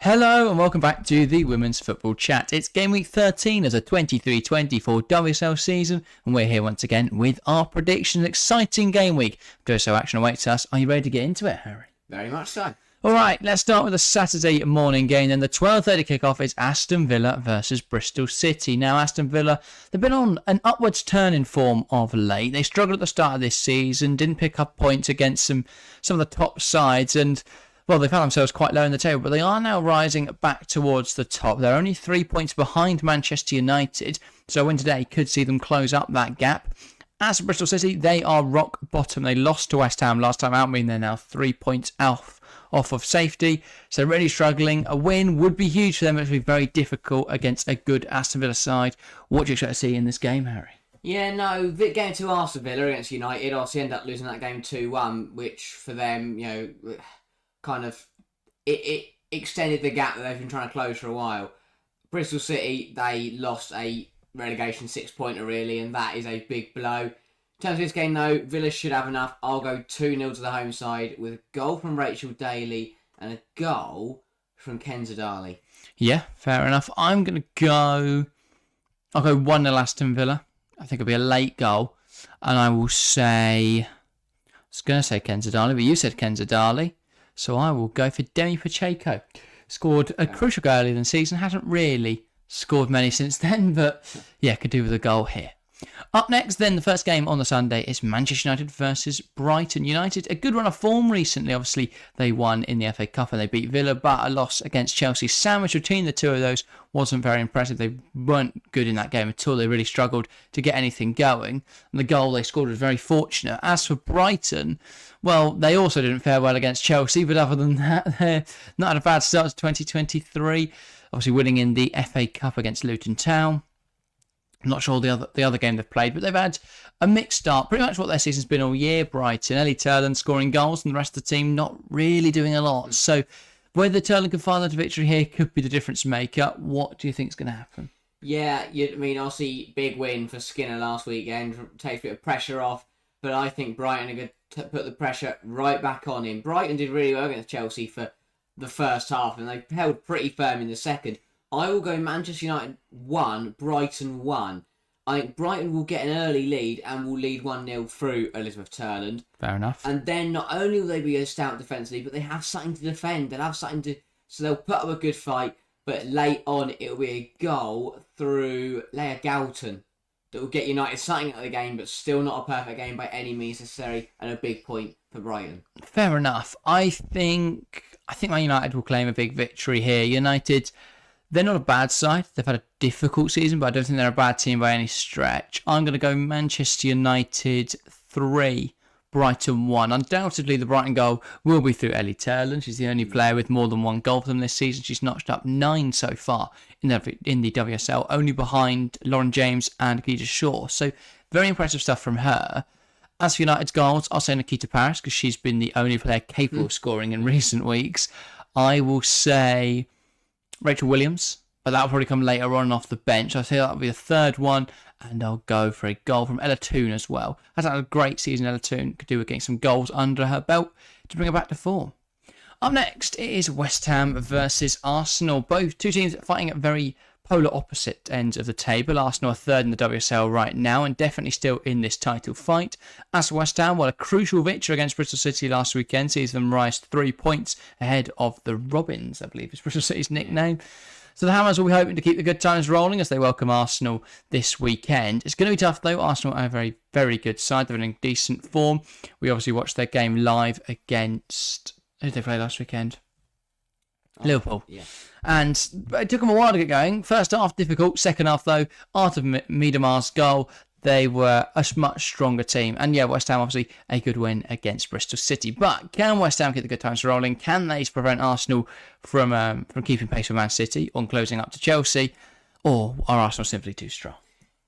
Hello and welcome back to the Women's Football Chat. It's game week 13 of the 23-24 WSL season, and we're here once again with our predictions. Exciting game week. WSL action awaits us. Are you ready to get into it, Harry? Very much so. All right, let's start with the Saturday morning game. Then the 12:30 kickoff is Aston Villa versus Bristol City. Now, Aston Villa, they've been on an upwards turn in form of late. They struggled at the start of this season, didn't pick up points against some of the top sides, and well, they found themselves quite low in the table, but they are now rising back towards the top. They're only 3 points behind Manchester United, so a win today could see them close up that gap. As for Bristol City, they are rock bottom. They lost to West Ham last time out, meaning they're now 3 points off of safety. So really struggling. A win would be huge for them. It would be very difficult against a good Aston Villa side. What do you expect to see in this game, Harry? Yeah, no, game to Arsenal Villa against United, obviously ended up losing that game 2-1, which for them, kind of it extended the gap that they've been trying to close for a while. Bristol City, they lost a relegation 6-pointer really, and that is a big blow. In terms of this game though, Villa should have enough. I'll go 2-0 to the home side with a goal from Rachel Daly and a goal from Kenza Darley. Yeah, fair enough. I'll go 1-0 Aston Villa. I think it'll be a late goal, and I will say, I was going to say Kenza Darley, but you said Kenza Darley. So I will go for Demi Pacheco. Scored a crucial goal earlier in the season. Hasn't really scored many since then, but yeah, could do with a goal here. Up next, then, the first game on the Sunday is Manchester United versus Brighton. United, a good run of form recently. Obviously, they won in the FA Cup and they beat Villa, but a loss against Chelsea. Sandwich between the two of those wasn't very impressive. They weren't good in that game at all. They really struggled to get anything going. And the goal they scored was very fortunate. As for Brighton, well, they also didn't fare well against Chelsea, but other than that, they're not had a bad start to 2023. Obviously, winning in the FA Cup against Luton Town. I'm not sure the other game they've played, but they've had a mixed start. Pretty much what their season's been all year, Brighton. Ellie Turland scoring goals and the rest of the team not really doing a lot. So whether Turland can find that victory here could be the difference maker. What do you think is going to happen? Yeah, obviously big win for Skinner last weekend. Takes a bit of pressure off, but I think Brighton are going to put the pressure right back on him. Brighton did really well against Chelsea for the first half, and they held pretty firm in the second. I will go Manchester United 1, Brighton 1. I think Brighton will get an early lead and will lead 1-0 through Elizabeth Turland. Fair enough. And then not only will they be a stout defensively, but they have something to defend. They'll have something to... So they'll put up a good fight, but late on it'll be a goal through Leah Galton that will get United something out of the game, but still not a perfect game by any means necessary, and a big point for Brighton. Fair enough. I think Man United will claim a big victory here. United, they're not a bad side. They've had a difficult season, but I don't think they're a bad team by any stretch. I'm going to go Manchester United 3, Brighton 1. Undoubtedly, the Brighton goal will be through Ellie Turland. She's the only player with more than one goal for them this season. She's notched up 9 so far in the WSL, only behind Lauren James and Keita Shaw. So very impressive stuff from her. As for United's goals, I'll say Nikita Paris because she's been the only player capable of scoring in recent weeks. I will say Rachel Williams, but that'll probably come later on off the bench. I say that'll be the third one, and I'll go for a goal from Ella Toone as well. Has had a great season. Ella Toone could do with getting some goals under her belt to bring her back to form. Up next is West Ham versus Arsenal. Both two teams fighting at very polar opposite ends of the table. Arsenal are third in the WSL right now and definitely still in this title fight. As for West Ham, well, a crucial victory against Bristol City last weekend sees them rise 3 points ahead of the Robins, I believe is Bristol City's nickname. So the Hammers will be hoping to keep the good times rolling as they welcome Arsenal this weekend. It's going to be tough though. Arsenal are a very, very good side. They're in decent form. We obviously watched their game live against... Who did they play last weekend? Liverpool. Yeah. And it took them a while to get going. First half difficult. Second half though, Arthur Miedemar's goal, they were a much stronger team. And yeah, West Ham obviously a good win against Bristol City. But can West Ham get the good times rolling? Can they prevent Arsenal from keeping pace with Man City on closing up to Chelsea? Or are Arsenal simply too strong?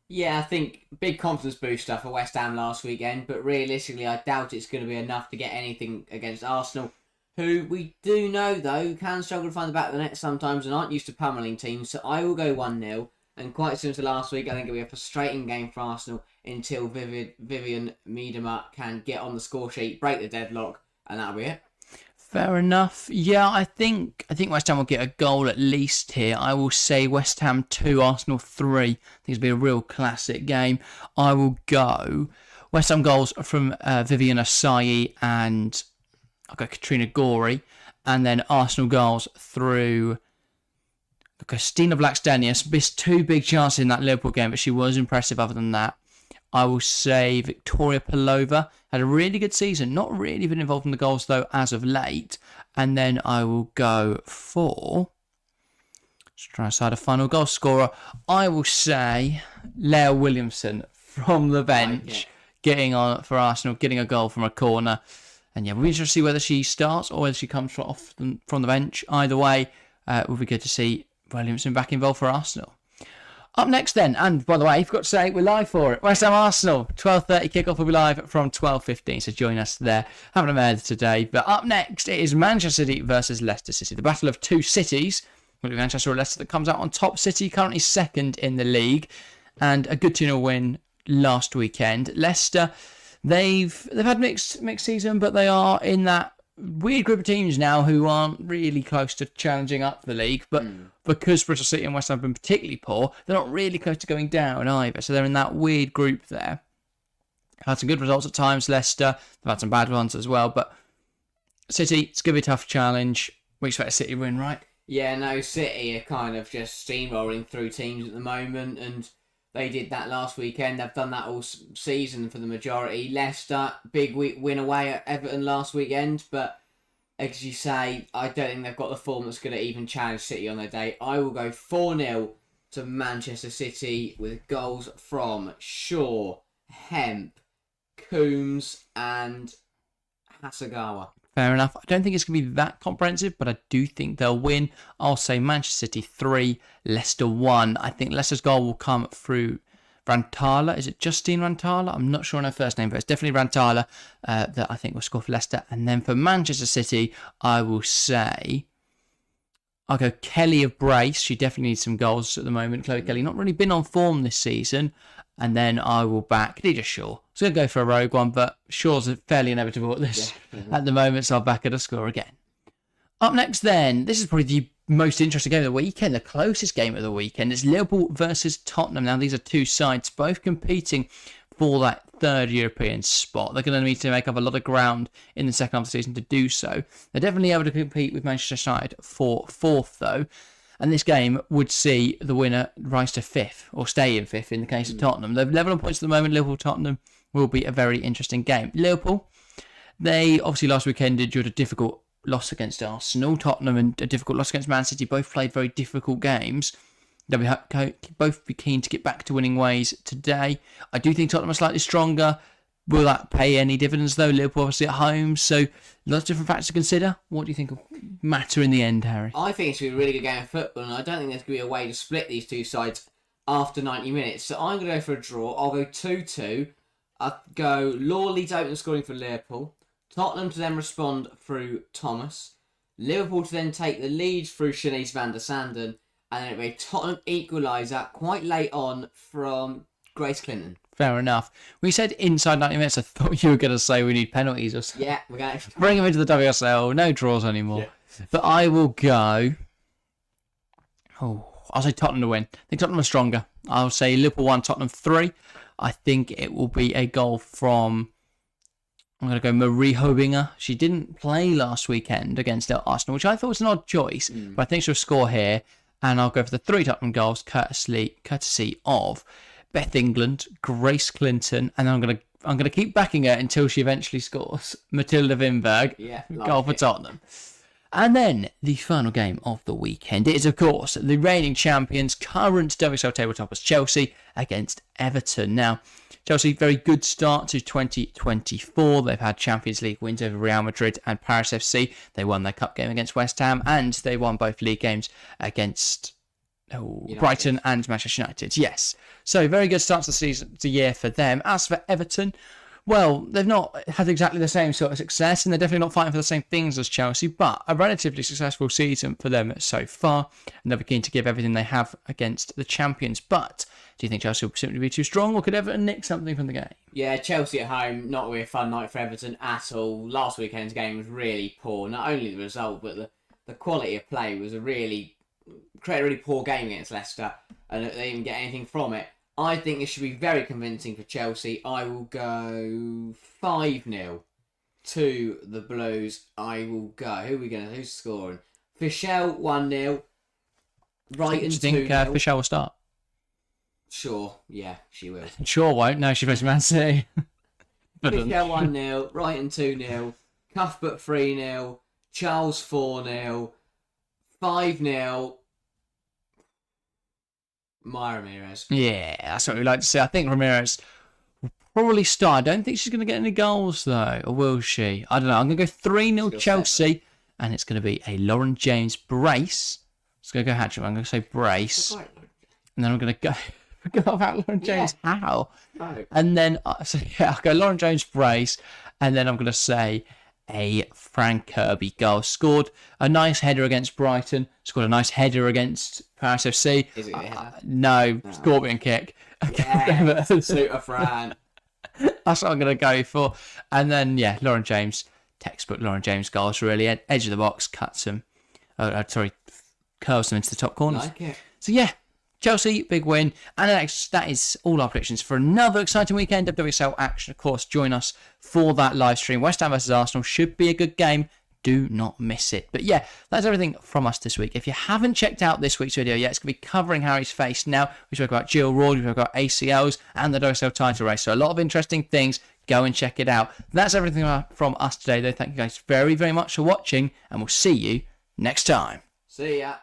Yeah, I think big confidence booster for West Ham last weekend, but realistically I doubt it's going to be enough to get anything against Arsenal, who we do know, though, can struggle to find the back of the net sometimes and aren't used to pummeling teams. So I will go 1-0. And quite similar to last week, I think it'll be a frustrating game for Arsenal until Vivian Miedema can get on the score sheet, break the deadlock, and that'll be it. Fair enough. Yeah, I think West Ham will get a goal at least here. I will say West Ham 2, Arsenal 3. I think it's be a real classic game. I will go West Ham goals from Vivian Asai and I'll go Katrina Gorey, and then Arsenal goals through Christina Blackstenius. Missed 2 big chances in that Liverpool game, but she was impressive other than that. I will say Victoria Pelova had a really good season. Not really been involved in the goals, though, as of late. And then I will go for... Let's try and decide a final goal scorer. I will say Leah Williamson from the bench, getting on for Arsenal, getting a goal from a corner. And yeah, we'll be interested to see whether she starts or whether she comes from the bench. Either way, it will be good to see Williamson back involved for Arsenal. Up next then, and by the way, I forgot to say, we're live for it. West Ham Arsenal, 12:30 kickoff will be live from 12:15, so join us there. Haven't heard today, but up next it is Manchester City versus Leicester City. The battle of two cities. Will be Manchester or Leicester that comes out on top. City currently second in the league, and a good 2-0 win last weekend. Leicester, they've had mixed season, but they are in that weird group of teams now who aren't really close to challenging up the league, but because Bristol City and West Ham have been particularly poor, they're not really close to going down either. So they're in that weird group there. Had some good results at times, Leicester. They've had some bad ones as well, but City, it's going to be a tough challenge. We expect a City win, right? Yeah, no, City are kind of just steamrolling through teams at the moment, and they did that last weekend. They've done that all season for the majority. Leicester, big win away at Everton last weekend, but as you say, I don't think they've got the form that's going to even challenge City on their day. I will go 4-0 to Manchester City with goals from Shaw, Hemp, Coombs and Hasegawa. Fair enough. I don't think it's going to be that comprehensive, but I do think they'll win. I'll say Manchester City 3, Leicester 1. I think Leicester's goal will come through Rantala. Is it Justine Rantala? I'm not sure on her first name, but it's definitely Rantala that I think will score for Leicester. And then for Manchester City, I will say... I'll go Kelly of Brace. She definitely needs some goals at the moment. Chloe Kelly, not really been on form this season. And then I will back Khadija Shaw. So I'll go for a rogue one, but Shaw's fairly inevitable at the moment, so I'll back her to score again. Up next then, this is probably the most interesting game of the weekend, the closest game of the weekend. It's Liverpool versus Tottenham. Now, these are two sides, both competing for that third European spot. They're going to need to make up a lot of ground in the second half of the season to do so. They're definitely able to compete with Manchester United for fourth, though. And this game would see the winner rise to fifth, or stay in fifth in the case of Tottenham. They're level on points at the moment. Liverpool-Tottenham will be a very interesting game. Liverpool, they obviously last weekend endured a difficult loss against Arsenal. Tottenham and a difficult loss against Man City both played very difficult games. They'll both be keen to get back to winning ways today. I do think Tottenham are slightly stronger. Will that pay any dividends, though? Liverpool obviously at home, so lots of different factors to consider. What do you think will matter in the end, Harry? I think it's going to be a really good game of football, and I don't think there's going to be a way to split these two sides after 90 minutes. So I'm going to go for a draw. I'll go 2-2. I'll go Lawley to open scoring for Liverpool. Tottenham to then respond through Thomas. Liverpool to then take the lead through Shanice van der Sanden. And then it'll be a Tottenham equaliser quite late on from Grace Clinton. Fair enough. We said inside 90 minutes. I thought you were going to say we need penalties or something. Yeah, we're going to bring them into the WSL. No draws anymore. Yeah. But I will go... I'll say Tottenham to win. I think Tottenham are stronger. I'll say Liverpool 1, Tottenham 3. I think it will be a goal from... I'm going to go Marie Hobinger. She didn't play last weekend against Arsenal, which I thought was an odd choice. But I think she'll score here. And I'll go for the 3 Tottenham goals, courtesy of Beth England, Grace Clinton, and I'm gonna keep backing her until she eventually scores. Matilda Wimberg, goal for Tottenham. And then the final game of the weekend is, of course, the reigning champions, current WSL table toppers Chelsea against Everton. Now, Chelsea, very good start to 2024. They've had Champions League wins over Real Madrid and Paris FC. They won their cup game against West Ham, and they won both league games against Brighton and Manchester United. Yes. So, very good start to the year for them. As for Everton, Well, they've not had exactly the same sort of success, and they're definitely not fighting for the same things as Chelsea, but a relatively successful season for them so far, and they'll be keen to give everything they have against the champions. But do you think Chelsea will simply be too strong, or could Everton nick something from the game? Yeah, Chelsea at home, not really a fun night for Everton at all. Last weekend's game was really poor. Not only the result, but the quality of play was created a really poor game against Leicester, and they didn't get anything from it. I think this should be very convincing for Chelsea. I will go 5-0 to the Blues. I will go. Who's scoring? Fischel 1-0. Brighton 2-0. Do you think Fischel will start? Sure, yeah, she will. Sure won't. No, she plays Man City. Fischel 1-0. Brighton 2-0. Cuthbert 3-0. Charles 4-0. 5-0. Maya Ramirez. Yeah, that's what we like to see. I think Ramirez will probably start. I don't think she's going to get any goals, though. Or will she? I don't know. I'm going to go 3-0 Chelsea. And it's going to be a Lauren James brace. It's going to go hat-trick. I'm going to say brace. And then I'm going to go... Forgot about Lauren James. Yeah. How? No. And then... I'll go Lauren James brace. And then I'm going to say... a Frank Kirby goal. Scored a nice header against Brighton. Scored a nice header against Paris FC. Is it a header? No, scorpion kick. Yeah, Suter Fran. That's what I'm going to go for. And then, yeah, Lauren James. Textbook Lauren James goals, really. Edge of the box, cuts them. Curls them into the top corners. Like it. So, yeah. Chelsea, big win. And that is all our predictions for another exciting weekend of WSL action. Of course, join us for that live stream. West Ham versus Arsenal should be a good game. Do not miss it. But yeah, that's everything from us this week. If you haven't checked out this week's video yet, it's going to be covering Harry's face now. We spoke about Jill Ward, we spoke about ACLs and the WSL title race. So a lot of interesting things. Go and check it out. That's everything from us today, though. Thank you guys very, very much for watching, and we'll see you next time. See ya.